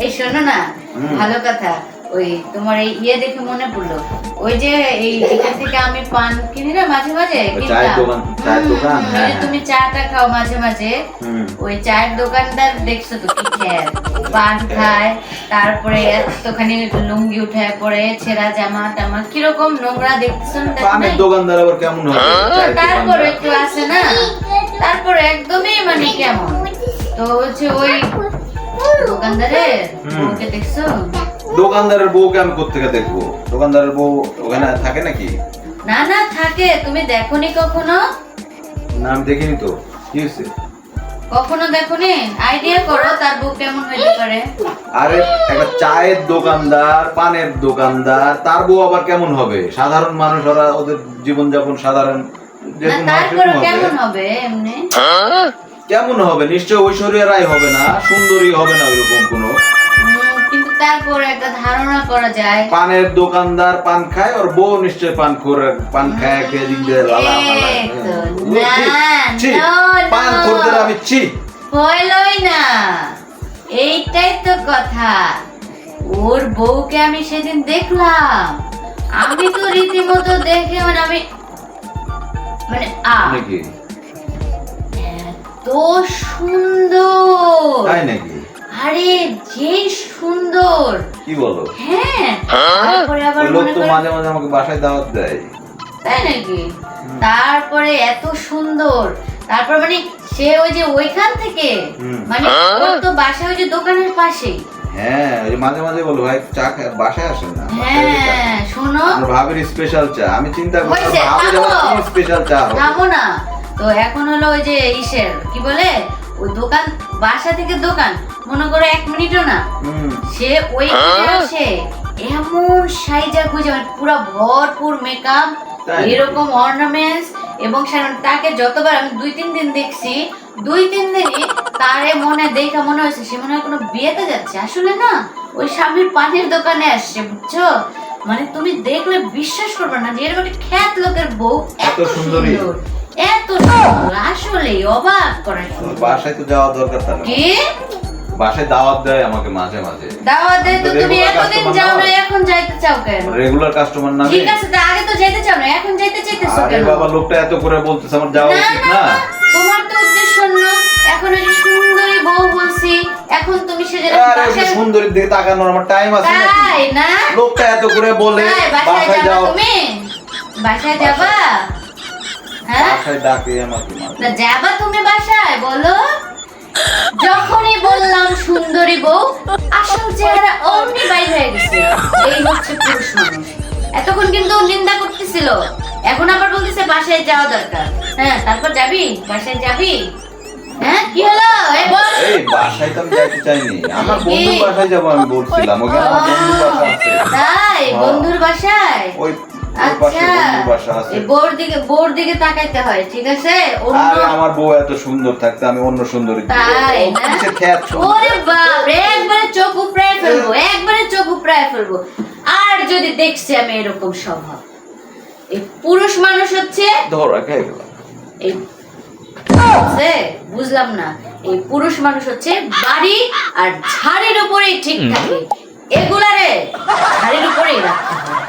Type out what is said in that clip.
এই শোনো না, ভালো কথা। ওই তোমার এই দেখে মনে পড়লো, ওই যে এখান থেকে আমি পান কিনি না মাঝে মাঝে, চায়ের দোকান, ওই যে তুমি চাটা খাও মাঝে মাঝে, ওই চায়ের দোকানদার দেখছো তো কি খ্যাত, পান খায়, তারপরে এতখানি লুঙ্গি উঠায় পরে, ছেঁড়া জামা টামা, কিরকম নোংরা দেখছো না? পানের দোকানদার আবার কেমন হয়? তারপরে একটু আছে না, তারপরে একদমই মানে কেমন, তো হচ্ছে ওই দোকানদারের বউকে দেখছো? দোকানদারের বউকে আমি কোত্থেকে দেখবো? দোকানদারের বউ ওখানে থাকে নাকি? না না, থাকে। তুমি দেখোনি কখনো? না আমি দেখিনি তো। কি হয়েছে? কখনো দেখোনি? আইডিয়া করো তার বউ কেমন হইতে পারে। আরে একটা চায়ের দোকানদার, পানের দোকানদার, তার বউ আবার কেমন হবে? সাধারণ মানুষ, ওরা ওদের জীবনযাপন সাধারণ, না তারপরে কেমন হবে এমনি? কেমন হবে? নিশ্চয় ঐশ্বরিয়া রায় হবে না, সুন্দরী হবে না ওইরকম কোনো। কিন্তু তারপরে একটা ধারণা করা যায়, পানের দোকানদার পান খায়, ওর বউ নিশ্চয় পান খায়, খেয়ে দিক দিয়ে পান করতে আমি ছি হইলই না। এইটাই তো কথা। ওর বউকে আমি সেদিন দেখলাম, আমি তো রীতিমতো দেখে মানে নাকি এত সুন্দর, তাই নাকি? আরে যে সুন্দর, কি বলো? হ্যাঁ। তারপরে আবার লোক তো মাঝে মাঝে আমাকে বাসায় দাওয়াত দেয়। তাই নাকি? তারপরে এত সুন্দর, তারপর মানে সে ওই যে ওইখান থেকে, মানে ওর তো বাসা ওই যে দোকানের পাশেই। হ্যাঁ, ওই যে মাঝে মাঝে বলো ভাই চা বাসায় আসেন না। হ্যাঁ শোনো, ভাবির স্পেশাল চা, আমি চিন্তা করছি ভাবি কি স্পেশাল চা হবে। থামো না তো, এখন হলো ওই যে ইসের কি বলে, ওই দোকান, বাসা থেকে দোকান মনে করো 1 মিনিটও না, সে ওই আসে এমন সাইজা গুজে, মানে পুরো ভরপুর মেকআপ, এরকম অর্নামেন্টস, এবং তাকে যতবার আমি 2-3 দিন দেখছি, 2-3 দিনই তারে দেখা মনে হয়েছে সে মনে হয় কোনো বিয়েতে যাচ্ছে, আসলে না, ওই স্বামীর পানির দোকানে আসছে, বুঝছো? মানে তুমি দেখলে বিশ্বাস করবে না যে এরকম একটা খ্যাত লোকের বউ এত সুন্দরী, এত সুন্দর, আসলে অবাক করার। বাসায় তো যাওয়া দরকার তার। কি বাসায় দাওয়াত দেয় আমাকে মাঝে মাঝে। দাওয়াত দেয় তো তুমি এতদিন যাও না, এখন যাইতে চাও কেন? রেগুলার কাস্টমার না। ঠিক আছে, তা আগে তো যাইতে চাও না, এখন যাইতে চাইতেছো কেন? আরে বাবা, লোকটা এত করে বলতেছে আমার যাওয়া উচিত না। তোমার তো উদ্দেশ্য অন্য, এখন ওই যে সুন্দরী বউ বলছি, এখন তুমি সেজন্য বাসায় সুন্দরীর দিকে তাকানোর আমার টাইম আছে নাকি? তাই না? লোকটা এত করে বলে বাসায় যাও, তুমি বাসায় যাবা? হ্যাঁ, বাসায় ডাকে আমাকে। না যাবা তুমি বাসায়, বলো। যখনই বললাম সুন্দরী বউ, আসল চেহারা অমনি বাইরে হয়ে গেছে। এই হচ্ছে পুরুষ মানুষ। এতক্ষণ কিন্তু নিন্দা করতেছিল, এখন আবার বলতেছে বাসায় যাওয়া দরকার। হ্যাঁ, তারপর যাবি? বাসায় যাবি? হ্যাঁ, কি হলো? এই বল। এই বাসায় তো আমি যাইতে চাইনি, আমার বন্ধুর বাসায় যাব আমি বলছিলাম। ওখানে আমার বন্ধুর বাসা আছে। তাই, বন্ধুর বাসায়? ওই পাশে বন্ধুর বাসা আছে। বোর দিকে তাকাইতে হয়, ঠিক আছে? আরে আমার বউ এত সুন্দর থাকতে আমি অন্য সুন্দরী তাই না? ওরে বাপ রে, একবারে চোখ উপড়ায় ফেলবো, একবারে চোখ উপড়ায় ফেলবো। আর যদি দেখছি আমি এরকম স্বভাব, এই পুরুষ মানুষ হচ্ছে ধরা খেয়ে গেলাম। এই বুঝলাম না, এই পুরুষ মানুষ হচ্ছে বাড়ি আর ঝাড়ির উপরেই ঠিক থাকে, এগুলারে ঝাড়ির উপরেই রাখতে হয়।